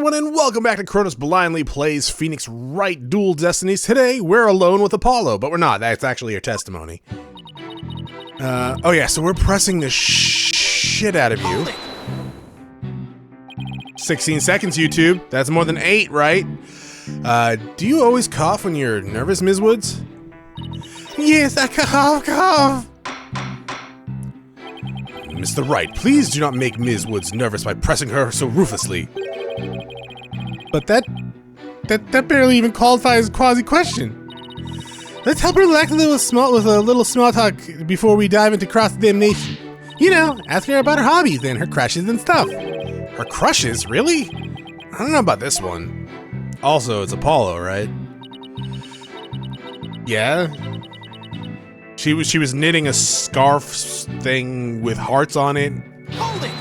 everyone, and welcome back to Chronos Blindly Plays Phoenix Wright Dual Destinies. Today, we're alone with Apollo, but we're not. That's actually your testimony. Oh yeah, so we're pressing the shit out of you. 16 seconds, YouTube. That's more than 8, right? Do you always cough when you're nervous, Ms. Woods? Yes, I cough. Mr. Wright, please do not make Ms. Woods nervous by pressing her so ruthlessly. But that barely even qualifies as a quasi-question. Let's help her relax with a little small talk before we dive into cross-damnation. You know, ask her about her hobbies and her crushes and stuff. Her crushes? Really? I don't know about this one. Also, it's Apollo, right? Yeah? She was knitting a scarf thing with hearts on it. Hold it!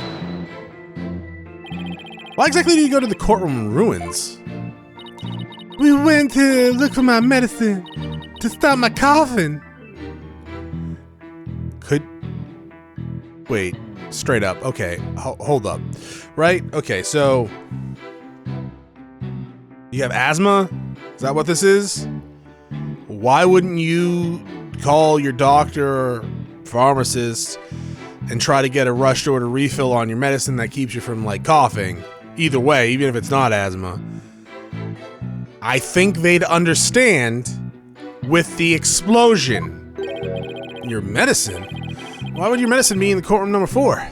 Why exactly did you go to the courtroom ruins? We went to look for my medicine to stop my coughing. Wait, straight up. Okay, hold up. Right? Okay, so you have asthma? Is that what this is? Why wouldn't you call your doctor or pharmacist and try to get a rushed order refill on your medicine that keeps you from, like, coughing? Either way, even if it's not asthma. I think they'd understand with the explosion. Your medicine? Why would your medicine be in the courtroom number 4?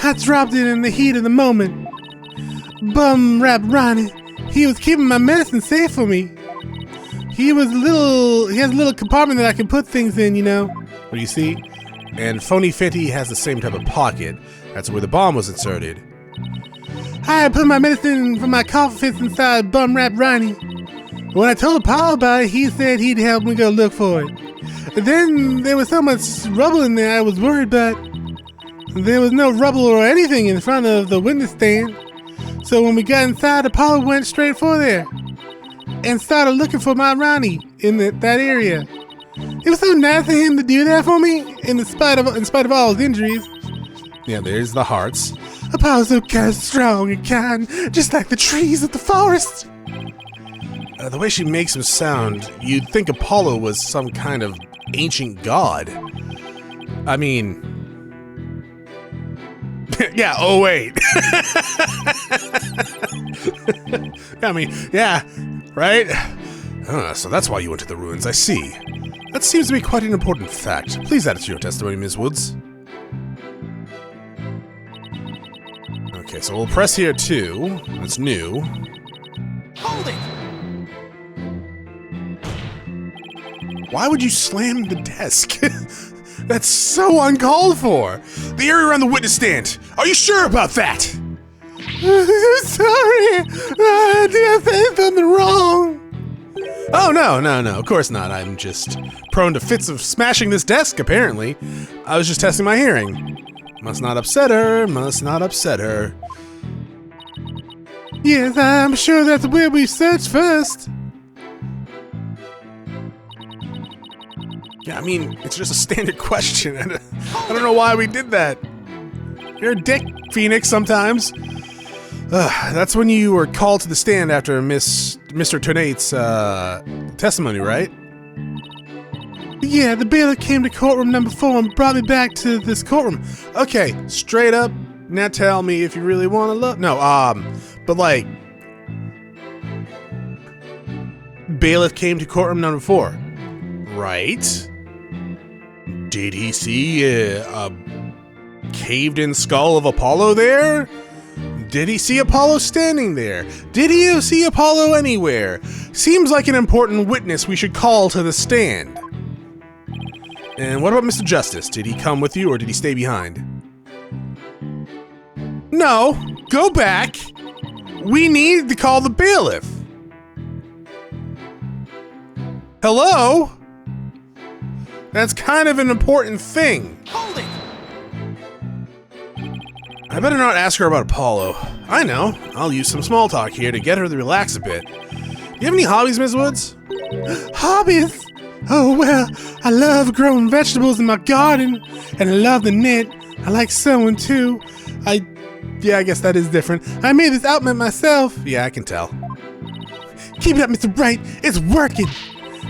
I dropped it in the heat of the moment. Bum rap Ronnie. He was keeping my medicine safe for me. He has a little compartment that I can put things in, you know. What do you see? And Phony Fenty has the same type of pocket. That's where the bomb was inserted. I put my medicine for my cough fits inside Bum Rap Ronnie. When I told Apollo about it, he said he'd help me go look for it. And then there was so much rubble in there I was worried, but there was no rubble or anything in front of the witness stand. So when we got inside, Apollo went straight for there and started looking for my Ronnie in that area. It was so nice of him to do that for me, in spite of all his injuries. Yeah, there's the hearts. Apollo's so kind of strong and kind, just like the trees of the forest. The way she makes him sound, you'd think Apollo was some kind of ancient god. I mean... yeah, oh wait. I mean, yeah, right? So that's why you went to the ruins, I see. That seems to be quite an important fact. Please add it to your testimony, Ms. Woods. Okay, so we'll press here too. That's new. Hold it! Why would you slam the desk? That's so uncalled for. The area around the witness stand. Are you sure about that? Sorry. Did I say something wrong? Oh, no. Of course not. I'm just prone to fits of smashing this desk, apparently. I was just testing my hearing. Must not upset her. Yes, I'm sure that's where we search first. Yeah, I mean, it's just a standard question. I don't know why we did that. You're a dick, Phoenix, sometimes. That's when you were called to the stand after Mr. Tonate's testimony, right? Yeah, the bailiff came to courtroom number 4 and brought me back to this courtroom. Okay, straight up, now tell me if you really want to look. No, but like... bailiff came to courtroom number 4, right? Did he see a caved-in skull of Apollo there? Did he see Apollo standing there? Did he see Apollo anywhere? Seems like an important witness we should call to the stand. And what about Mr. Justice? Did he come with you or did he stay behind? No, go back. We need to call the bailiff. Hello? That's kind of an important thing. Hold it! I better not ask her about Apollo. I know. I'll use some small talk here to get her to relax a bit. Do you have any hobbies, Ms. Woods? Hobbies? Oh, well, I love growing vegetables in my garden, and I love the knit. I like sewing, too. Yeah, I guess that is different. I made this outfit myself. Yeah, I can tell. Keep it up, Mr. Wright. It's working.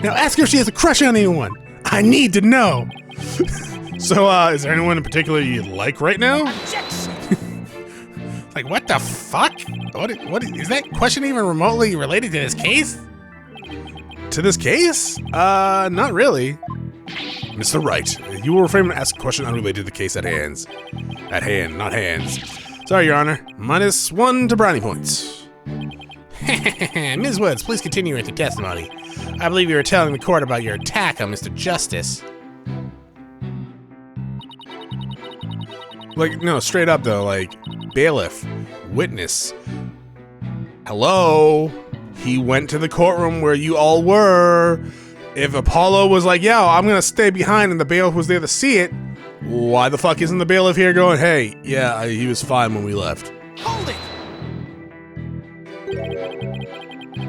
Now ask her if she has a crush on anyone. I need to know. So, is there anyone in particular you like right now? Like, what the fuck? What is that question even remotely related to this case? To this case? Not really. Mr. Wright, you will refrain from asking a question unrelated to the case at hand. At hand, not hands. Sorry, Your Honor. -1 to brownie points. Ms. Woods, please continue with your testimony. I believe you were telling the court about your attack on Mr. Justice. Like, no, straight up though, like, bailiff, witness. Hello? He went to the courtroom where you all were. If Apollo was like, yo, I'm gonna stay behind and the bailiff was there to see it, why the fuck isn't the bailiff here going, hey, yeah, he was fine when we left? Hold it!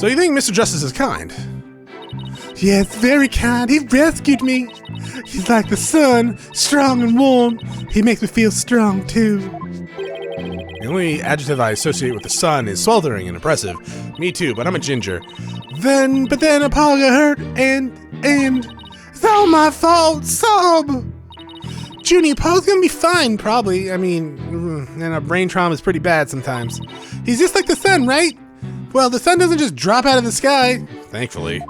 So you think Mr. Justice is kind? Yes, very kind. He rescued me. He's like the sun, strong and warm. He makes me feel strong, too. The only adjective I associate with the sun is sweltering and oppressive. Me too, but I'm a ginger. But then Apollo got hurt, and it's all my fault, sob. Junie, Apollo's gonna be fine, probably. I mean, and a brain trauma is pretty bad sometimes. He's just like the sun, right? Well, the sun doesn't just drop out of the sky. Thankfully.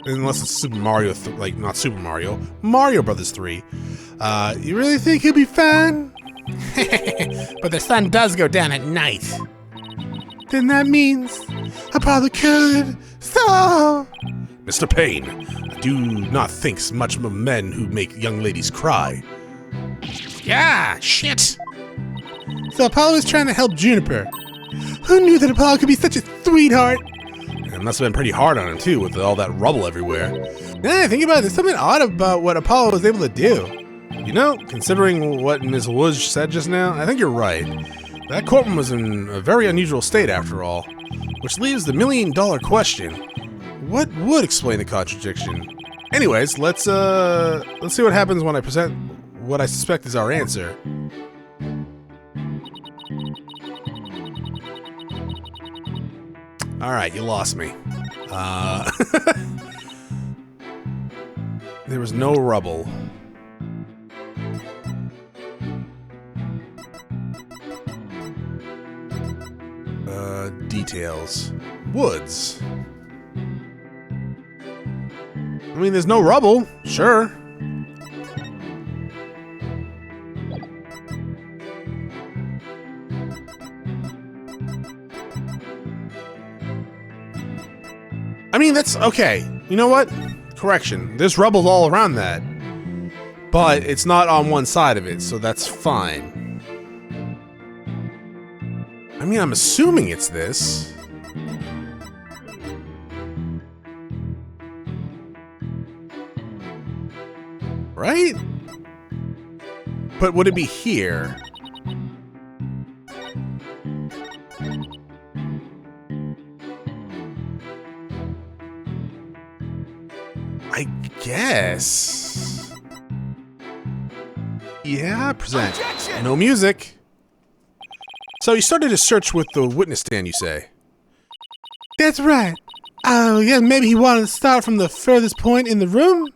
Unless it's Super Mario, not Super Mario, Mario Brothers 3. You really think he'll be fine? But the sun does go down at night. Then that means Apollo could, so... Mr. Payne, I do not think much of men who make young ladies cry. Yeah, shit. So Apollo was trying to help Juniper. Who knew that Apollo could be such a sweetheart? It must have been pretty hard on him too, with all that rubble everywhere. Now I think about it, there's something odd about what Apollo was able to do. You know, considering what Ms. Woods said just now, I think you're right. That courtroom was in a very unusual state after all. Which leaves the million-dollar question. What would explain the contradiction? Anyways, let's see what happens when I present what I suspect is our answer. Alright, you lost me. There was no rubble. Details. Woods. I mean, there's no rubble, sure. I mean, that's okay. You know what? Correction. There's rubble all around that. But it's not on one side of it, so that's fine. I mean, I'm assuming it's this. Right? But would it be here? I guess. Yeah, present. Objection! No music. So you started a search with the witness stand, you say? That's right. Oh, yeah, maybe he wanted to start from the furthest point in the room?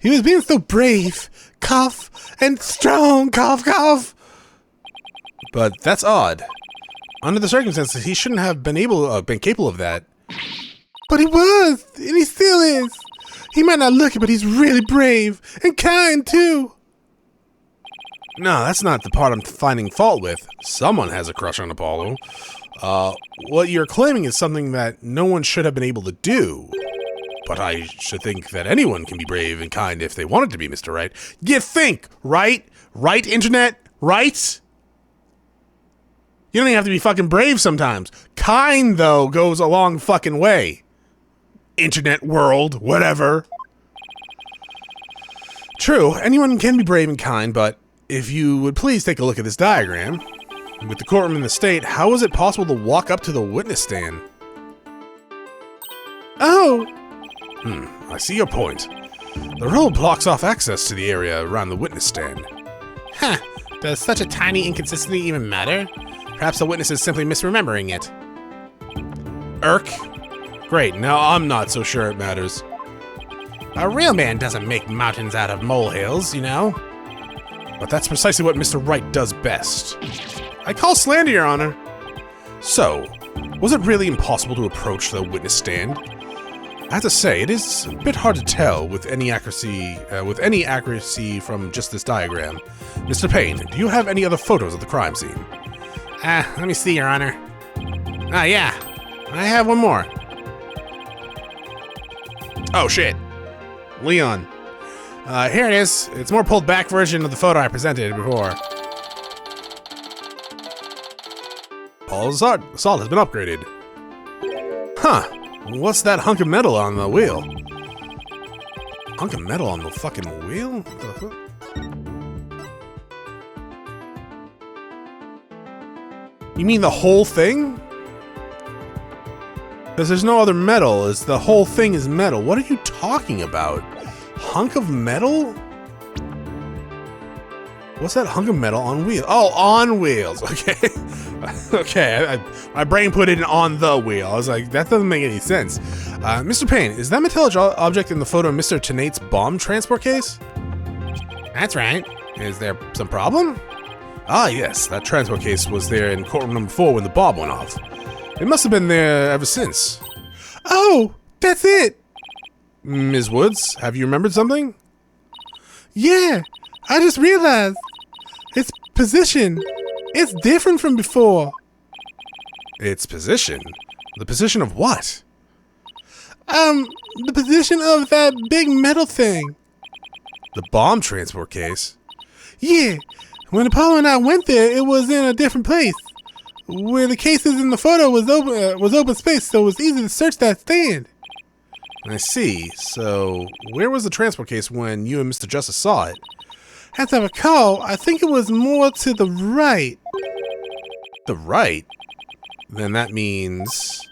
He was being so brave. Cough. And strong. Cough, cough. But that's odd. Under the circumstances, he shouldn't have been capable of that. But he was. And he still is. He might not look it, but he's really brave. And kind, too. No, that's not the part I'm finding fault with. Someone has a crush on Apollo. What you're claiming is something that no one should have been able to do. But I should think that anyone can be brave and kind if they wanted to be, Mr. Wright. You think, right? Right, Internet? Right? You don't even have to be fucking brave sometimes. Kind, though, goes a long fucking way. Internet world, whatever. True, anyone can be brave and kind, but if you would please take a look at this diagram. With the courtroom in the state, how is it possible to walk up to the witness stand? Oh! I see your point. The road blocks off access to the area around the witness stand. Huh, Does such a tiny inconsistency even matter? Perhaps the witness is simply misremembering it. Irk? Great, now I'm not so sure it matters. A real man doesn't make mountains out of molehills, you know? But that's precisely what Mr. Wright does best. I call slander, Your Honor. So, was it really impossible to approach the witness stand? I have to say, it is a bit hard to tell with any accuracy from just this diagram. Mr. Payne, do you have any other photos of the crime scene? Let me see, Your Honor. Yeah, I have one more. Oh, shit. Leon. Here it is. It's a more pulled back version of the photo I presented before. Paul's assault has been upgraded. Huh. What's that hunk of metal on the wheel? Hunk of metal on the fucking wheel? What the fuck? You mean the whole thing? Because there's no other metal. It's the whole thing is metal. What are you talking about? Hunk of metal? What's that hunk of metal on wheels? Oh, on wheels. Okay. Okay. My brain put it on the wheel. I was like, that doesn't make any sense. Mr. Payne, is that metallic object in the photo of Mr. Tenate's bomb transport case? That's right. Is there some problem? Ah, yes. That transport case was there in courtroom number 4 when the bomb went off. It must have been there ever since. Oh, that's it. Ms. Woods, have you remembered something? Yeah, I just realized. Its position. It's different from before. Its position? The position of what? The position of that big metal thing. The bomb transport case? Yeah, when Apollo and I went there, it was in a different place. Where the cases in the photo was open space, so it was easy to search that stand. I see. So, where was the transport case when you and Mr. Justice saw it? As I recall, I think it was more to the right. The right? Then that means...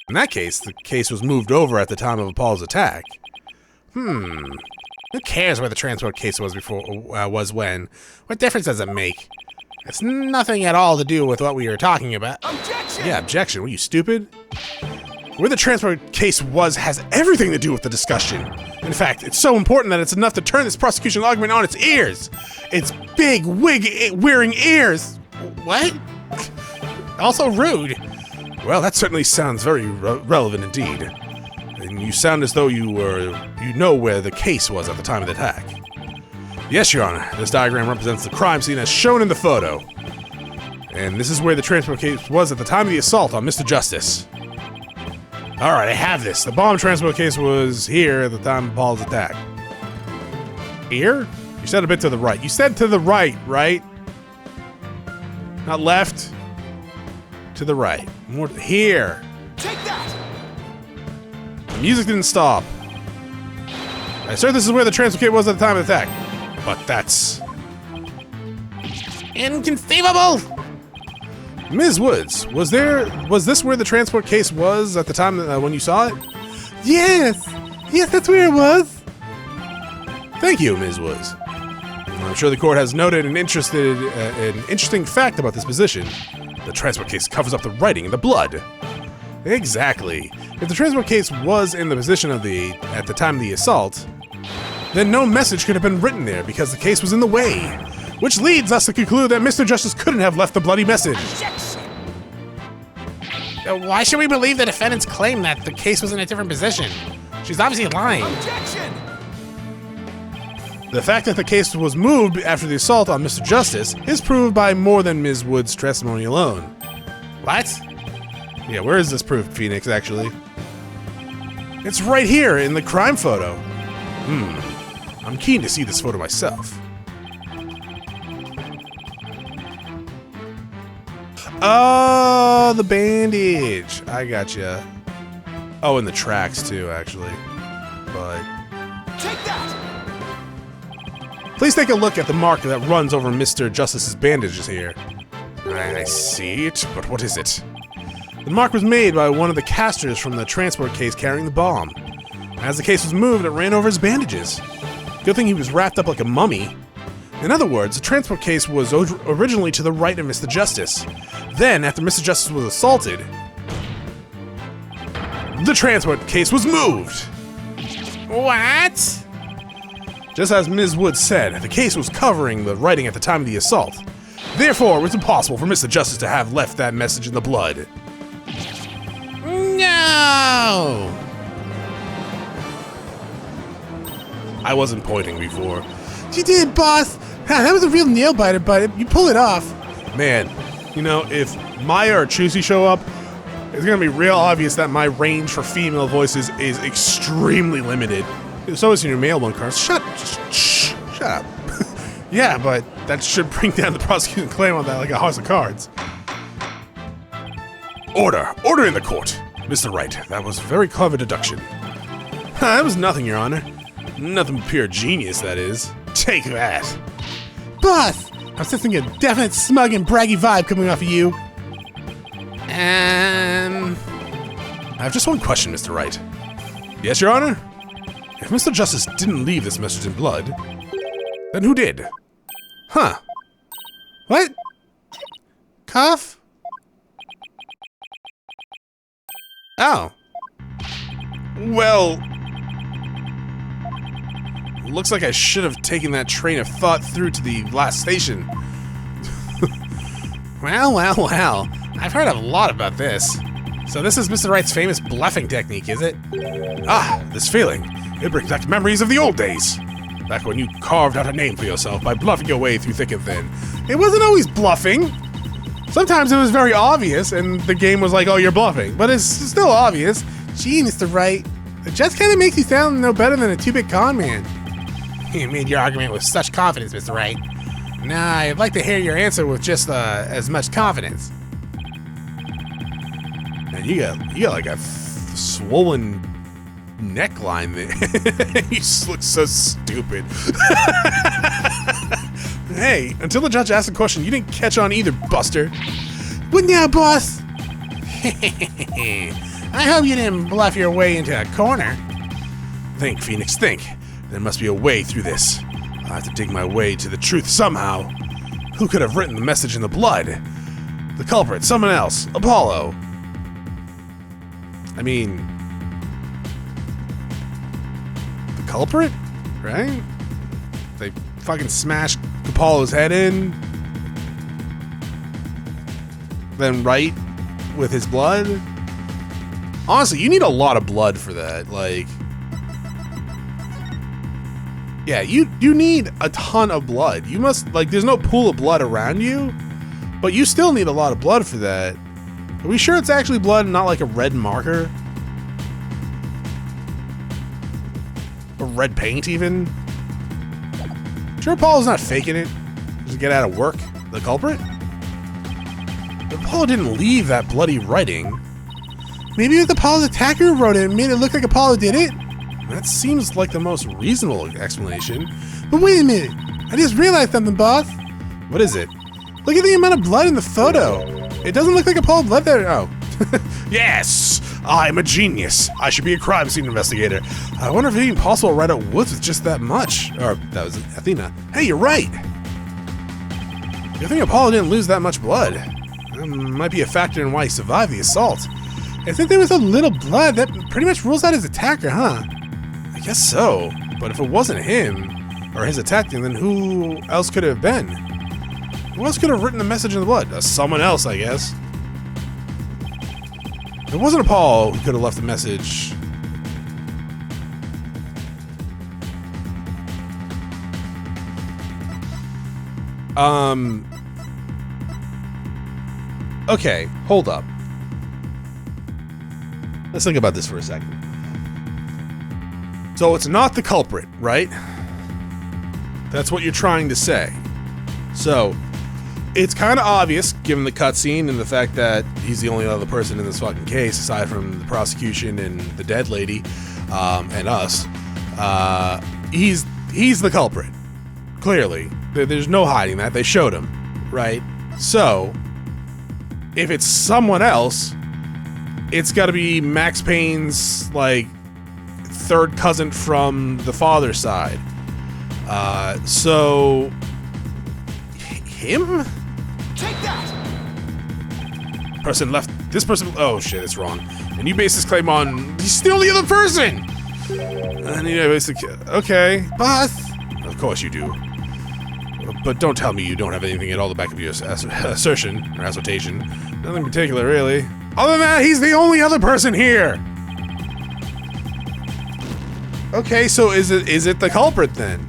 In that case, the case was moved over at the time of Apollo's attack. Who cares where the transport case was before, was when? What difference does it make? It's nothing at all to do with what we were talking about. Objection! Yeah, objection. Were you stupid? Where the transport case was has everything to do with the discussion. In fact, it's so important that it's enough to turn this prosecution argument on its ears. Its big wig-wearing ears. What? Also rude. Well, that certainly sounds very relevant indeed. And you sound as though you know where the case was at the time of the attack. Yes, Your Honor. This diagram represents the crime scene as shown in the photo. And this is where the transport case was at the time of the assault on Mr. Justice. Alright, I have this. The bomb transport case was here at the time of Paul's attack. Here? You said a bit to the right. You said to the right, right? Not left. To the right. More here. Take that! The music didn't stop. I assert this is where the transport case was at the time of the attack. But that's... inconceivable! Ms. Woods, was this where the transport case was at the time when you saw it? Yes! Yes, that's where it was! Thank you, Ms. Woods. I'm sure the court has noted an interesting fact about this position. The transport case covers up the writing and the blood. Exactly. If the transport case was in the position of at the time of the assault, then no message could have been written there because the case was in the way. Which leads us to conclude that Mr. Justice couldn't have left the bloody message. Why should we believe the defendant's claim that the case was in a different position? She's obviously lying. Objection! The fact that the case was moved after the assault on Mr. Justice is proved by more than Ms. Wood's testimony alone. What? Yeah, where is this proof, Phoenix, actually? It's right here in the crime photo. I'm keen to see this photo myself. Oh, the bandage. I gotcha. Oh, and the tracks too, actually. But take that. Please take a look at the mark that runs over Mr. Justice's bandages here. I see it, but what is it? The mark was made by one of the casters from the transport case carrying the bomb. As the case was moved, it ran over his bandages. Good thing he was wrapped up like a mummy. In other words, the transport case was originally to the right of Mr. Justice. Then, after Mr. Justice was assaulted, the transport case was moved. What? Just as Ms. Wood said, the case was covering the writing at the time of the assault. Therefore, it was impossible for Mr. Justice to have left that message in the blood. No! I wasn't pointing before. You did, boss! That was a real nail biter, but you pull it off. Man, you know, if Maya or Chusi show up, it's gonna be real obvious that my range for female voices is extremely limited. So is your male one, Chronos. Shut up. Yeah, but that should bring down the prosecution claim on that like a house of cards. Order in the court. Mr. Wright, that was a very clever deduction. That was nothing, Your Honor. Nothing but pure genius, that is. Take that. Boss! I'm sensing a definite smug and braggy vibe coming off of you. I have just one question, Mr. Wright. Yes, Your Honor? If Mr. Justice didn't leave this message in blood, then who did? Huh. What? Cough? Oh. Well, looks like I should have taken that train of thought through to the last station. Well. I've heard a lot about this. So this is Mr. Wright's famous bluffing technique, is it? Ah, this feeling. It brings back memories of the old days. Back when you carved out a name for yourself by bluffing your way through thick and thin. It wasn't always bluffing. Sometimes it was very obvious, and the game was like, oh, you're bluffing. But it's still obvious. Gee, Mr. Wright, it just kind of makes you sound no better than a two-bit con man. You made your argument with such confidence, Mr. Wright. Nah, I'd like to hear your answer with just as much confidence. Man, you got like a swollen neckline there. You just look so stupid. Hey, until the judge asked a question, you didn't catch on either, Buster. What now, boss? I hope you didn't bluff your way into a corner. Think, Phoenix, think. There must be a way through this. I'll have to dig my way to the truth somehow. Who could have written the message in the blood? The culprit, someone else, Apollo. I mean, the culprit, right? They fucking smashed Apollo's head in. Then Wright with his blood. Honestly, you need a lot of blood for that. Like, yeah, you need a ton of blood. You must, like, there's no pool of blood around you, but you still need a lot of blood for that. Are we sure it's actually blood and not like a red marker? Or red paint, even? Sure Apollo's not faking it? Just to get out of work? The culprit? But Apollo didn't leave that bloody writing. Maybe it was Apollo's attacker who wrote it and made it look like Apollo did it? That seems like the most reasonable explanation. But wait a minute. I just realized something, boss. What is it? Look at the amount of blood in the photo. It doesn't look like Apollo bled there. Oh. Yes! I'm a genius. I should be a crime scene investigator. I wonder if it's even possible to write out woods with just that much. Or, that was Athena. Hey, you're right! You think Apollo didn't lose that much blood? That might be a factor in why he survived the assault. I think there was a little blood. That pretty much rules out his attacker, huh? I guess so. But if it wasn't him, or his attacker, then who else could it have been? Who else could have written the message in the blood? Someone else, I guess. If it wasn't Apollo who could have left the message. Okay, hold up. Let's think about this for a second. So it's not the culprit, right? That's what you're trying to say. So it's kind of obvious, given the cutscene and the fact that he's the only other person in this fucking case, aside from the prosecution and the dead lady, and us. He's the culprit. Clearly. There's no hiding that. They showed him, right? So, if it's someone else, it's got to be Max Payne's, like, third cousin from the father's side. So, him? Take that! Person left. This person. Oh shit, it's wrong. And you base this claim on he's still the other person. And you basically. Okay, boss. Of course you do. But don't tell me you don't have anything at all to back up your assertion or assertion. Nothing particular, really. Other than that, he's the only other person here. Okay, so is it the culprit then?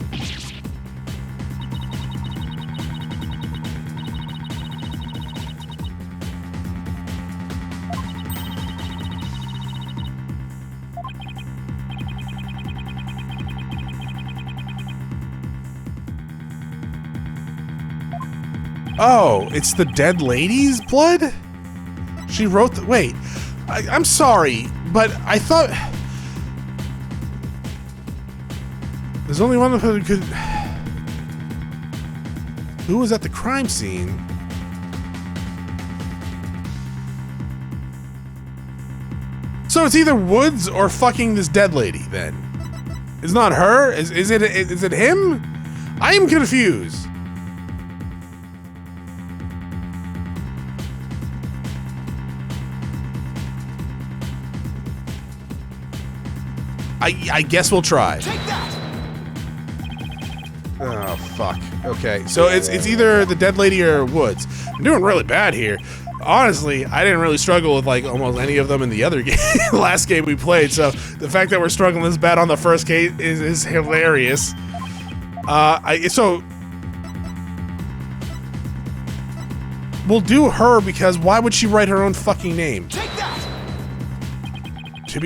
Oh, it's the dead lady's blood? She wrote the... Wait, I'm sorry, but I thought... There's only one who could... Who was at the crime scene? So it's either Woods or fucking this dead lady, then. It's not her? Is it him? I am confused. I guess we'll try. Take that! Oh, fuck. Okay, so it's either the dead lady or Woods. I'm doing really bad here. Honestly, I didn't really struggle with like almost any of them in the other game, last game we played, so the fact that we're struggling this bad on the first case is hilarious. So we'll do her because why would she write her own fucking name? Take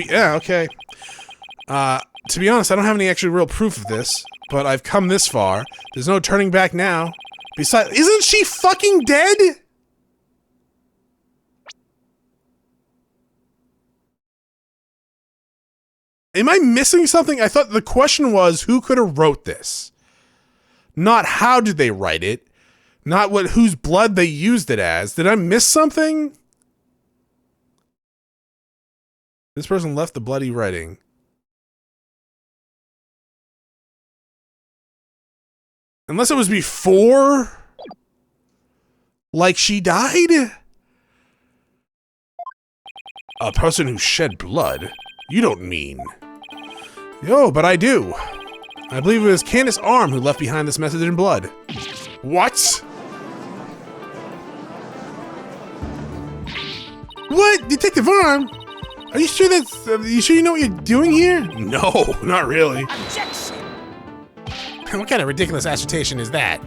that! Okay. To be honest, I don't have any actual real proof of this, but I've come this far. There's no turning back now. Besides, isn't she fucking dead? Am I missing something? I thought the question was who could have wrote this? Not how did they write it? Not whose blood they used it as. Did I miss something? This person left the bloody writing. Unless it was before, like she died? A person who shed blood? You don't mean. Yo, but I do. I believe it was Candace Arm who left behind this message in blood. What? What? Detective Arm? Are you sure you know what you're doing here? No, not really. Objection! What kind of ridiculous assertion is that?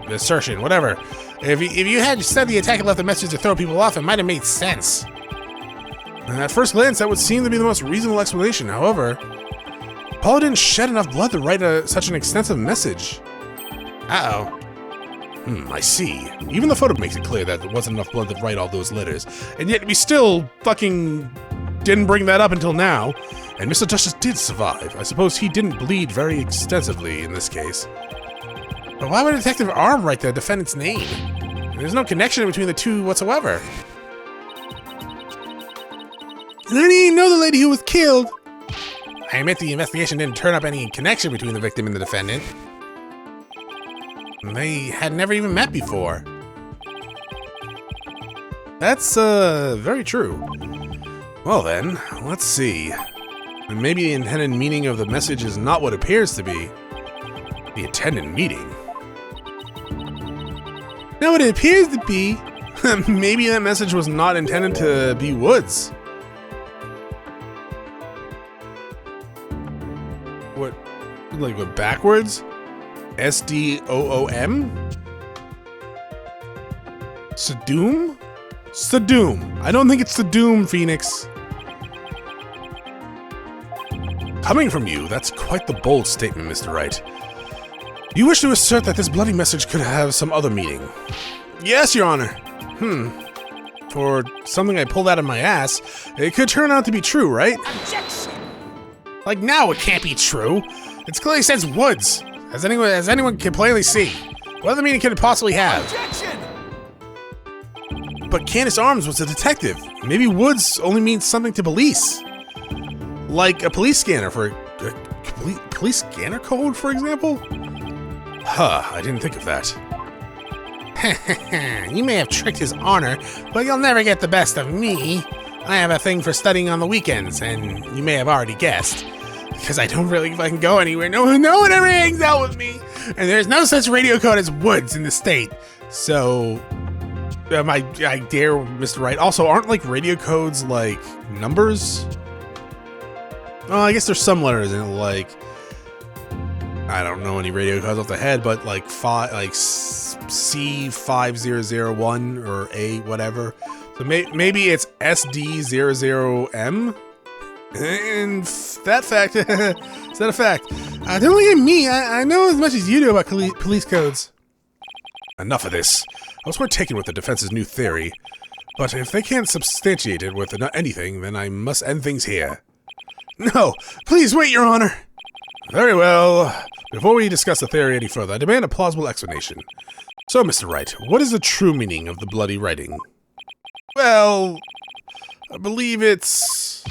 Assertion, whatever. If you had said the attacker left a message to throw people off, it might have made sense. And at first glance, that would seem to be the most reasonable explanation. However, Paula didn't shed enough blood to write such an extensive message. Uh-oh. I see. Even the photo makes it clear that there wasn't enough blood to write all those letters. And yet we still fucking didn't bring that up until now. And Mr. Justice did survive. I suppose he didn't bleed very extensively in this case. But why would Detective Arm write the defendant's name? There's no connection between the two whatsoever. And I didn't even know the lady who was killed. I admit the investigation didn't turn up any connection between the victim and the defendant. They had never even met before. That's, very true. Well then, let's see. Maybe the intended meaning of the message is not what appears to be. The intended meaning. Now what it appears to be, maybe that message was not intended to be Woods. What backwards? S-D-O-O-M? Sadoom? Sadoom. I don't think it's Sadoom, Phoenix. Coming from you, that's quite the bold statement, Mr. Wright. You wish to assert that this bloody message could have some other meaning? Yes, Your Honor. For something I pulled out of my ass, it could turn out to be true, right? Objection! Like now it can't be true. It clearly says Woods, as anyone can plainly see. What other meaning could it possibly have? Objection! But Candace Arms was a detective. Maybe Woods only means something to police. Like a police scanner for a police scanner code, for example? Huh, I didn't think of that. You may have tricked his honor, but you'll never get the best of me. I have a thing for studying on the weekends, and you may have already guessed. Because I don't really fucking go anywhere. No one ever hangs out with me. And there's no such radio code as woods in the state. So, I dare Mr. Wright. Also, aren't like radio codes like numbers? Oh, I guess there's some letters in it, like, I don't know any radio codes off the head, but like C5001 or A whatever. So maybe it's SD00M. And that fact, is that a fact? Don't look at me. I know as much as you do about police codes. Enough of this. I was quite taken with the defense's new theory, but if they can't substantiate it with anything, then I must end things here. No, please wait, Your Honor. Very well. Before we discuss the theory any further, I demand a plausible explanation. So, Mr. Wright, what is the true meaning of the bloody writing? Well, I believe it's...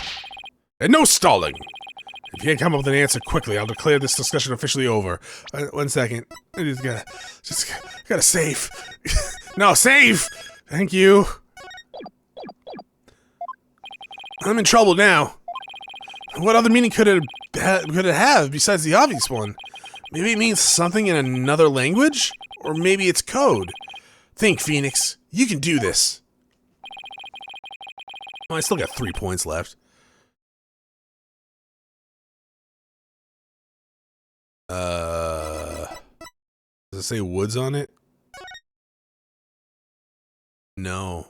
And no stalling! If you can't come up with an answer quickly, I'll declare this discussion officially over. 1 second. I just gotta save. No, save! Thank you. I'm in trouble now. What other meaning could it have besides the obvious one? Maybe it means something in another language? Or maybe it's code. Think, Phoenix. You can do this. Oh, I still got 3 points left. Does it say woods on it? No.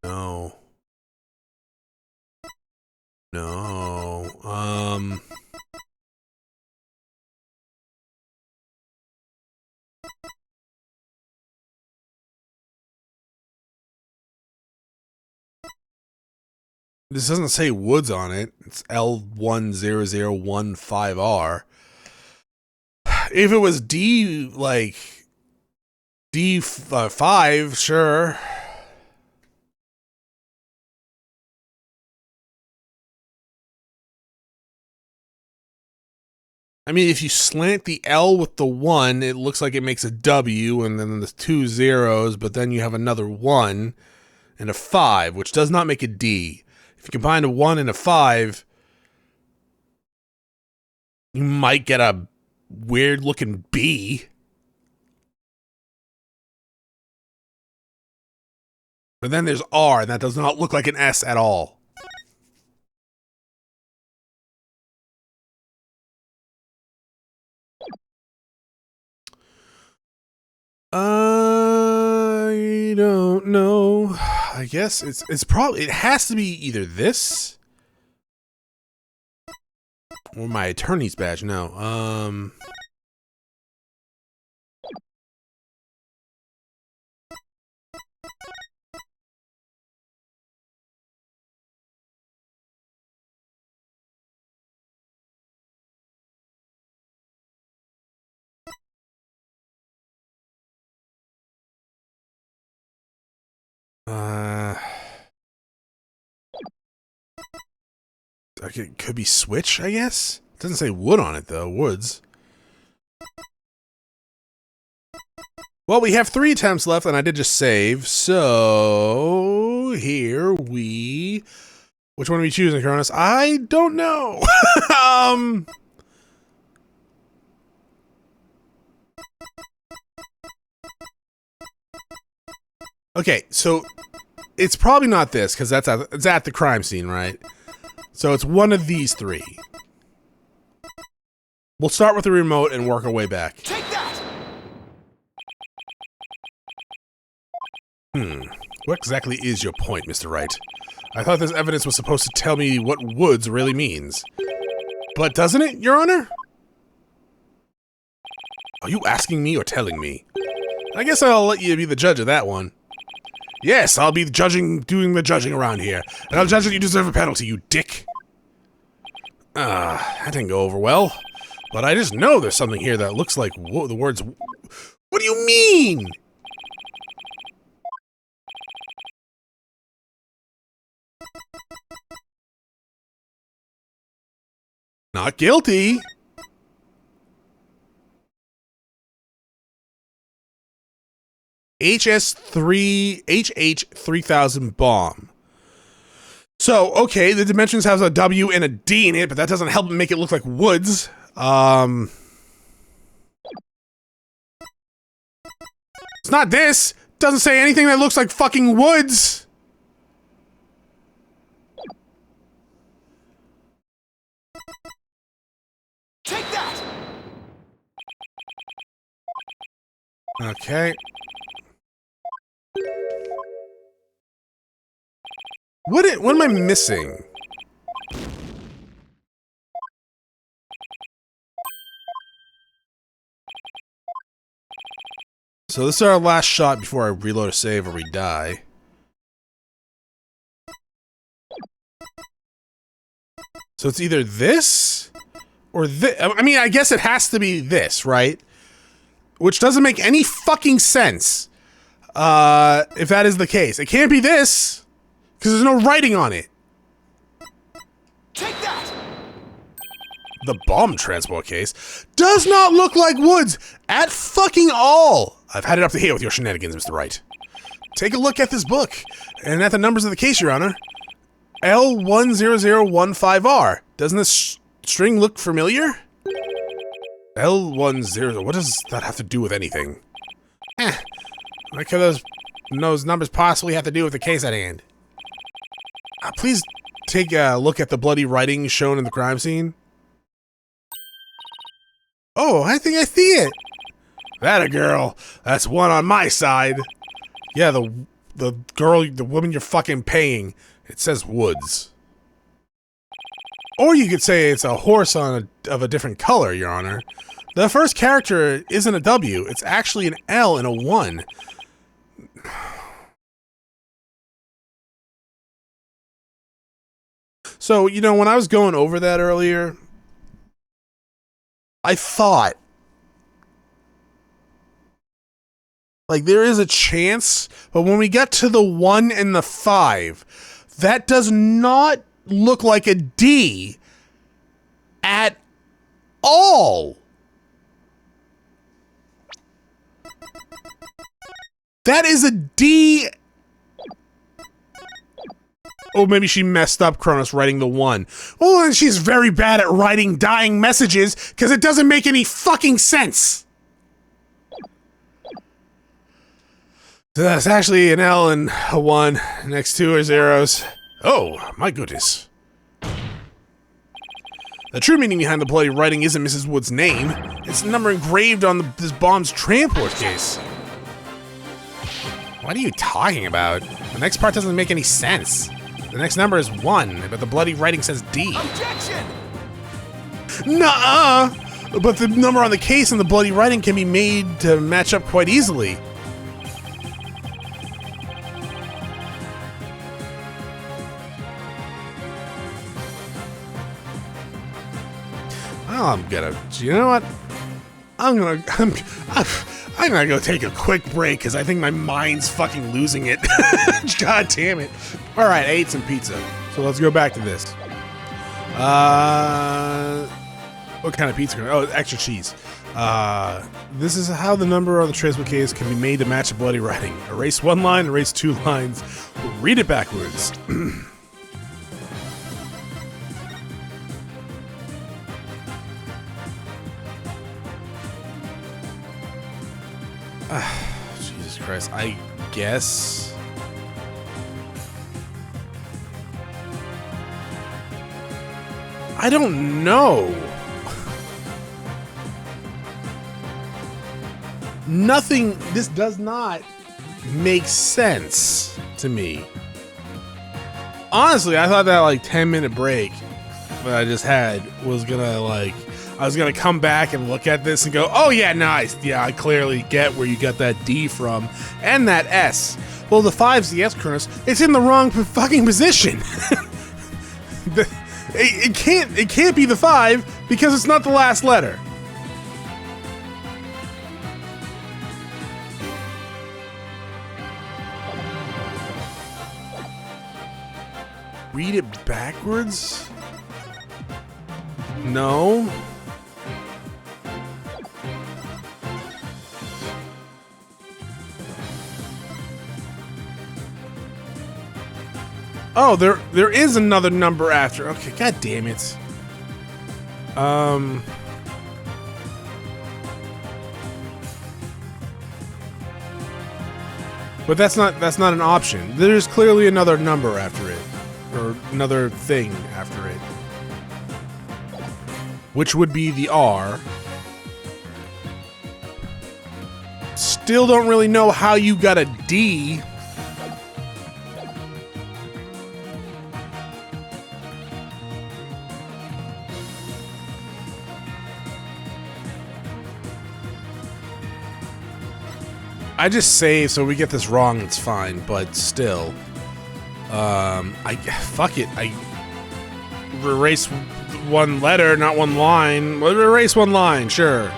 No. No. This doesn't say woods on it. It's L10015R. If it was D, like, D5, sure. I mean, if you slant the L with the 1, it looks like it makes a W, and then there's 2 zeros, but then you have another 1 and a 5, which does not make a D. If you combine a 1 and a 5, you might get a weird-looking B. But then there's R, and that does not look like an S at all. I don't know. I guess it's probably, it has to be either this or my attorney's badge. No. Okay, it could be switch, I guess? It doesn't say wood on it, though. Woods. Well, we have 3 attempts left, and I did just save. So, here we... Which one are we choosing, Chronos? I don't know. Okay, so it's probably not this, because it's at the crime scene, right? So it's one of these 3. We'll start with the remote and work our way back. Take that! What exactly is your point, Mr. Wright? I thought this evidence was supposed to tell me what woods really means. But doesn't it, Your Honor? Are you asking me or telling me? I guess I'll let you be the judge of that one. Yes, I'll be doing the judging around here. And I'll judge that you deserve a penalty, you dick. That didn't go over well. But I just know there's something here that looks like the words... What do you mean? Not guilty. HH3000 bomb. So, okay, the dimensions has a W and a D in it, but that doesn't help make it look like woods. It's not this. Doesn't say anything that looks like fucking woods. Take that! Okay. What am I missing? So this is our last shot before I reload a save or we die. So it's either this or this. I mean, I guess it has to be this, right? Which doesn't make any fucking sense. If that is the case. It can't be this, because there's no writing on it. Take that! The bomb transport case does not look like woods at fucking all. I've had it up to here with your shenanigans, Mr. Wright. Take a look at this book, and at the numbers of the case, Your Honor. L10015R. Doesn't this string look familiar? L10. What does that have to do with anything? What could those numbers possibly have to do with the case at hand? Please take a look at the bloody writing shown in the crime scene. Oh, I think I see it. That a girl. That's one on my side. Yeah, the woman you're fucking paying. It says woods. Or you could say it's a horse of a different color, Your Honor. The first character isn't a W. It's actually an L and a 1. So, you know, when I was going over that earlier, I thought, like, there is a chance, but when we get to the 1 and the 5, that does not look like a D at all. That is a D. Oh, maybe she messed up Chronos writing the 1. Oh, and she's very bad at writing dying messages because it doesn't make any fucking sense. So that's actually an L and a 1. Next two are zeros. Oh, my goodness. The true meaning behind the bloody writing isn't Mrs. Wood's name. It's the number engraved on this bomb's transport case. What are you talking about? The next part doesn't make any sense. The next number is 1, but the bloody writing says D. Objection! Nuh-uh! But the number on the case and the bloody writing can be made to match up quite easily. Oh, you know what? I'm gonna go take a quick break because I think my mind's fucking losing it. God damn it. All right, I ate some pizza. So let's go back to this. What kind of pizza? Oh, extra cheese. This is how the number on the transport case can be made to match the bloody writing. Erase 1 line, erase 2 lines. Read it backwards. Jesus Christ, I guess. I don't know. Nothing, this does not make sense to me. Honestly, I thought that like 10-minute break that I just had was gonna like, I was gonna come back and look at this and go, oh yeah, nice. Yeah, I clearly get where you got that D from and that S. Well, the 5's the S, Chronos. It's in the wrong fucking position. It can't be the 5 because it's not the last letter. Read it backwards? No. Oh, there is another number after. Okay, god damn it. But that's not an option. There's clearly another number after it, or another thing after it, which would be the R. Still don't really know how you got a D. I just save so we get this wrong, it's fine, but still. Fuck it. I erase one letter, not one line. Well, erase one line, sure.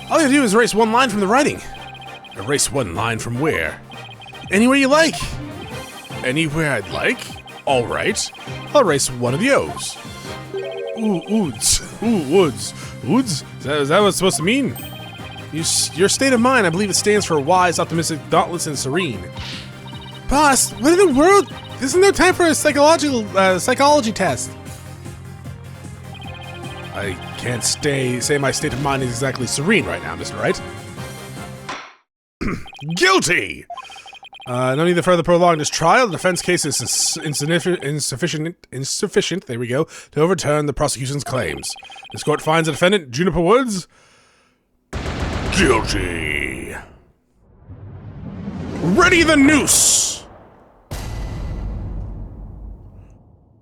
All you have to do is erase one line from the writing. Erase one line from where? Anywhere you like. Anywhere I'd like? Alright. I'll erase one of the O's. Ooh, oods. Ooh, woods. Woods? Is that what it's supposed to mean? Your state of mind, I believe it stands for wise, optimistic, dauntless, and serene. Boss, what in the world? Isn't there time for a psychology test? I can't say my state of mind is exactly serene right now, Mr. Wright. Guilty! No need to further prolong this trial. The defense case is insufficient, there we go, to overturn the prosecution's claims. This court finds the defendant, Juniper Woods, guilty. Ready the noose!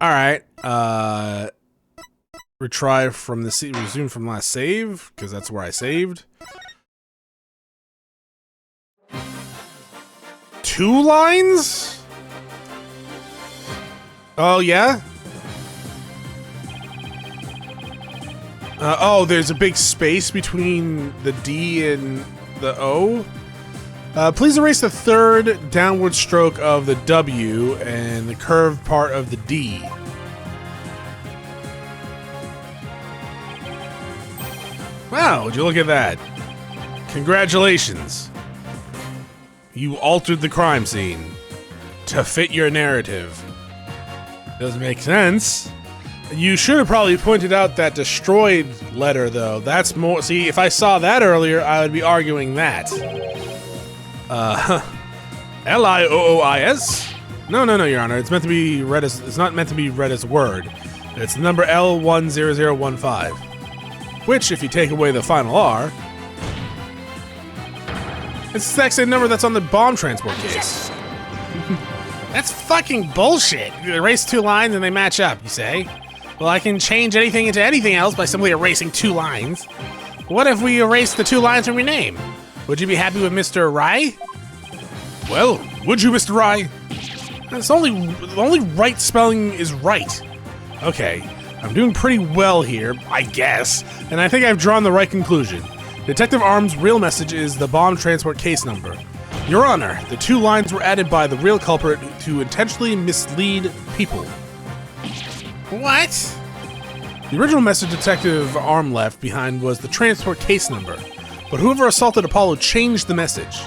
Alright, resume from last save, because that's where I saved. 2 lines? Oh, yeah? Oh, there's a big space between the D and the O. Please erase the third downward stroke of the W and the curved part of the D. Wow, would you look at that? Congratulations. You altered the crime scene to fit your narrative. Doesn't make sense. You should have probably pointed out that destroyed letter, though. That's more. See, if I saw that earlier, I would be arguing that. L-I-O-O-I-S? No, Your Honor. It's meant to be read as. It's not meant to be read as a word. It's the number L10015. Which, if you take away the final R, it's the exact same number that's on the bomb transport case. That's fucking bullshit. You erase 2 lines and they match up, you say? Well, I can change anything into anything else by simply erasing 2 lines. What if we erase the 2 lines from your name? Would you be happy with Mr. Wright? Well, would you, Mr. Wright? The only right spelling is right. Okay, I'm doing pretty well here, I guess, and I think I've drawn the right conclusion. Detective Arm's real message is the bomb transport case number. Your Honor, the 2 lines were added by the real culprit to intentionally mislead people. What? The original message Detective Arm left behind was the transport case number, but whoever assaulted Apollo changed the message.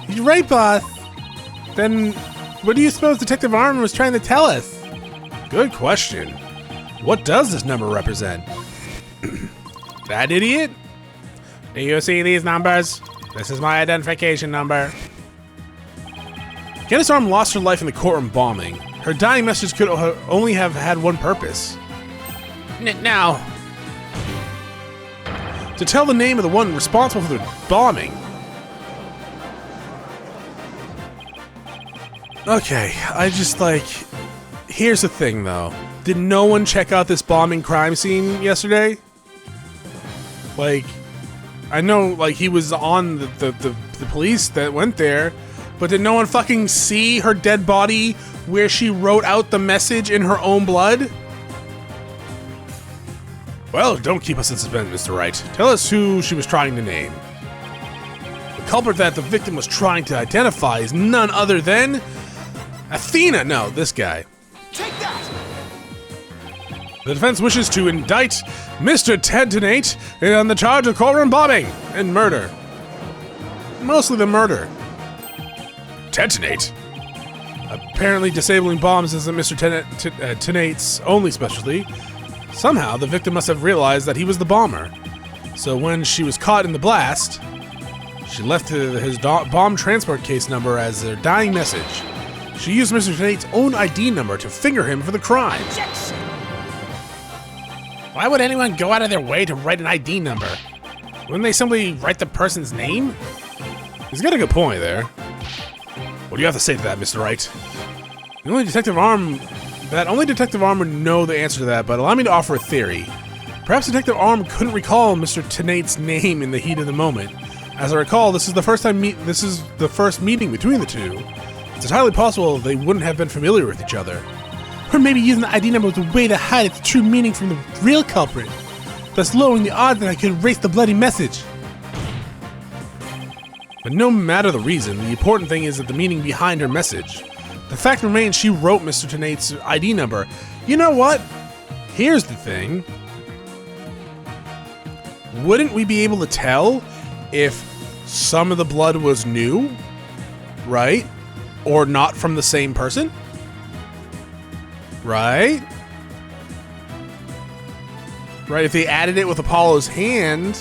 You're right, boss. Then, what do you suppose Detective Arm was trying to tell us? Good question. What does this number represent? That idiot? Do you see these numbers? This is my identification number. Candace Arm lost her life in the courtroom bombing. Her dying message could only have had one purpose. Now, to tell the name of the one responsible for the bombing. Okay, here's the thing though. Did no one check out this bombing crime scene yesterday? I know, he was on the police that went there, but did no one fucking see her dead body where she wrote out the message in her own blood? Well, don't keep us in suspense, Mr. Wright. Tell us who she was trying to name. The culprit that the victim was trying to identify is none other than Athena. No, this guy. Take that! The defense wishes to indict Mr. Destinies on the charge of courtroom bombing and murder. Mostly the murder. Detonate? Apparently, disabling bombs isn't Mr. Tenate's only specialty. Somehow, the victim must have realized that he was the bomber. So when she was caught in the blast, she left his bomb transport case number as their dying message. She used Mr. Tenate's own ID number to finger him for the crime. Objection! Why would anyone go out of their way to write an ID number? Wouldn't they simply write the person's name? He's got a good point there. What do you have to say to that, Mr. Wright? Only Detective Arm would know the answer to that, but allow me to offer a theory. Perhaps Detective Arm couldn't recall Mr. Tenate's name in the heat of the moment. As I recall, this is the first meeting between the two. It's entirely possible they wouldn't have been familiar with each other. Or maybe using the ID number was a way to hide its true meaning from the real culprit, thus lowering the odds that I could erase the bloody message. But no matter the reason, the important thing is that the meaning behind her message. The fact remains she wrote Mr. Tenate's ID number. You know what? Here's the thing. Wouldn't we be able to tell if some of the blood was new, right? Or not from the same person? Right? Right, if they added it with Apollo's hand,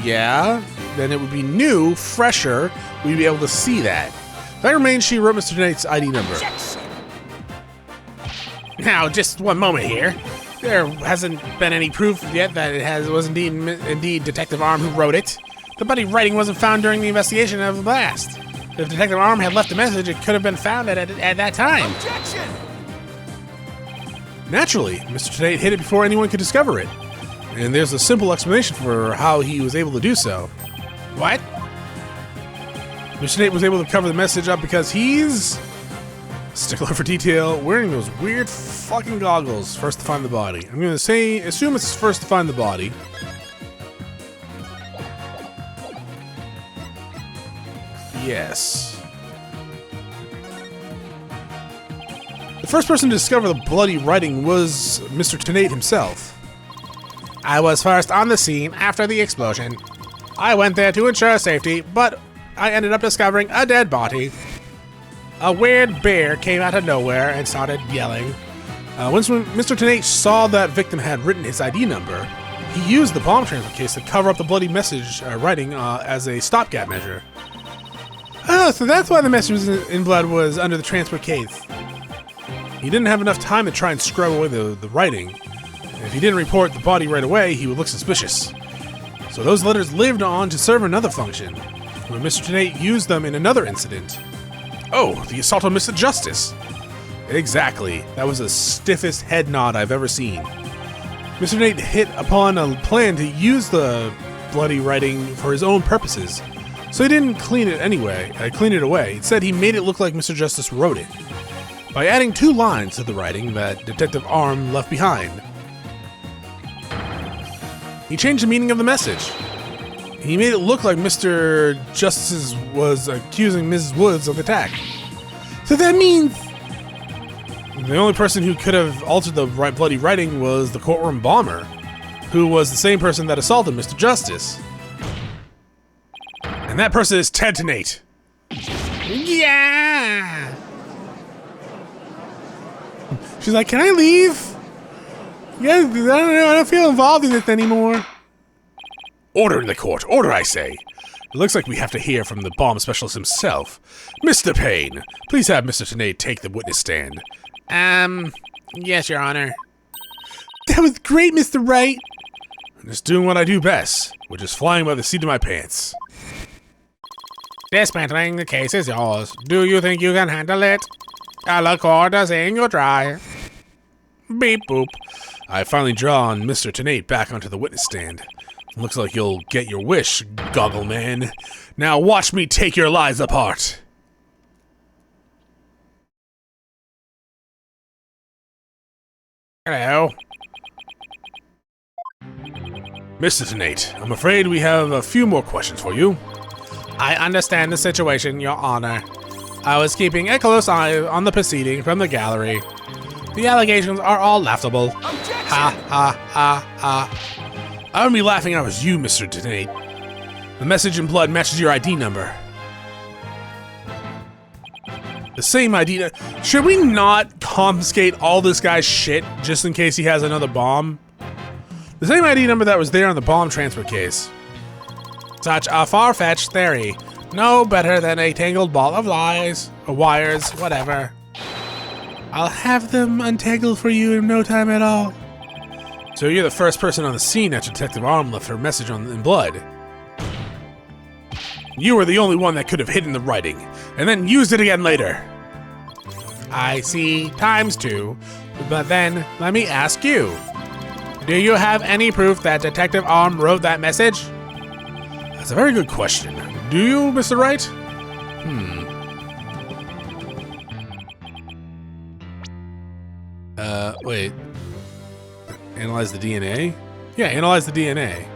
yeah, then it would be new, fresher. We'd be able to see that. That remains she wrote Mr. Tenate's ID number. Objection! Now, just one moment here. There hasn't been any proof yet that it was indeed Detective Arm who wrote it. The bloody writing wasn't found during the investigation of the blast. If Detective Arm had left a message, it could have been found at that time. Objection! Naturally, Mr. Tenate hid it before anyone could discover it. And there's a simple explanation for how he was able to do so. What? Mr. Tenate was able to cover the message up because he's a stickler for detail, wearing those weird fucking goggles first to find the body. I'm gonna assume it's first to find the body. Yes. The first person to discover the bloody writing was Mr. Tenate himself. I was first on the scene after the explosion. I went there to ensure safety, but I ended up discovering a dead body. A weird bear came out of nowhere and started yelling. Once Mr. Tenate saw that victim had written his ID number, he used the bomb transport case to cover up the bloody message writing as a stopgap measure. Oh, so that's why the message in blood was under the transport case. He didn't have enough time to try and scrub away the writing. If he didn't report the body right away, he would look suspicious. So those letters lived on to serve another function, when Mr. Tenate used them in another incident. Oh, the assault on Mr. Justice. Exactly. That was the stiffest head nod I've ever seen. Mr. Tenate hit upon a plan to use the bloody writing for his own purposes. So he didn't clean it away. Instead, he made it look like Mr. Justice wrote it, by adding 2 lines to the writing that Detective Arm left behind. He changed the meaning of the message. He made it look like Mr. Justice was accusing Mrs. Woods of attack. So that means the only person who could have altered the bloody writing was the courtroom bomber, who was the same person that assaulted Mr. Justice. And that person is Ted Tenate. Yeah! She's like, can I leave? Yeah, I don't know, I don't feel involved in this anymore. Order in the court, order I say. It looks like we have to hear from the bomb specialist himself. Mr. Payne, please have Mr. Tenate take the witness stand. Yes, Your Honor. That was great, Mr. Wright. I'm just doing what I do best, which is flying by the seat of my pants. Dismantling the case is yours. Do you think you can handle it? The court is in your try. Beep boop. I finally drawn Mr. Tenate back onto the witness stand. Looks like you'll get your wish, Goggle Man. Now watch me take your lies apart. Hello. Mr. Tenate, I'm afraid we have a few more questions for you. I understand the situation, Your Honor. I was keeping a close eye on the proceeding from the gallery. The allegations are all laughable. Objection! Ha, ha, ha, ha. I would be laughing if I was you, Mr. Tenate. The message in blood matches your ID number. The same ID. Should we not confiscate all this guy's shit just in case he has another bomb? The same ID number that was there on the bomb transfer case. Such a far-fetched theory. No better than a tangled ball of lies, or wires, whatever. I'll have them untangled for you in no time at all. So you're the first person on the scene after Detective Arm left her message in blood. You were the only one that could have hidden the writing, and then used it again later. I see, ×2. But then, let me ask you. Do you have any proof that Detective Arm wrote that message? That's a very good question. Do you, Mr. Wright? Wait. Analyze the DNA? Yeah, analyze the DNA.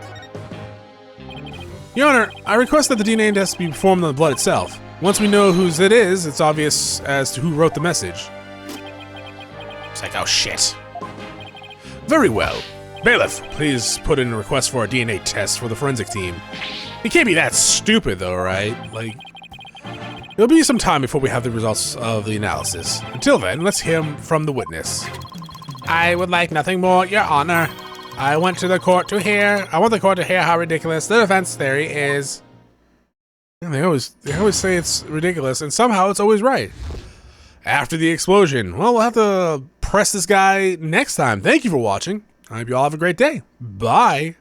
Your Honor, I request that the DNA test be performed on the blood itself. Once we know whose it is, it's obvious as to who wrote the message. It's like, oh shit. Very well. Bailiff, please put in a request for a DNA test for the forensic team. He can't be that stupid though, right? Like, it'll be some time before we have the results of the analysis. Until then, let's hear from the witness. I would like nothing more, Your Honor. I want the court to hear how ridiculous the defense theory is. And they always say it's ridiculous, and somehow it's always right. After the explosion, well, we'll have to press this guy next time. Thank you for watching. I hope you all have a great day. Bye.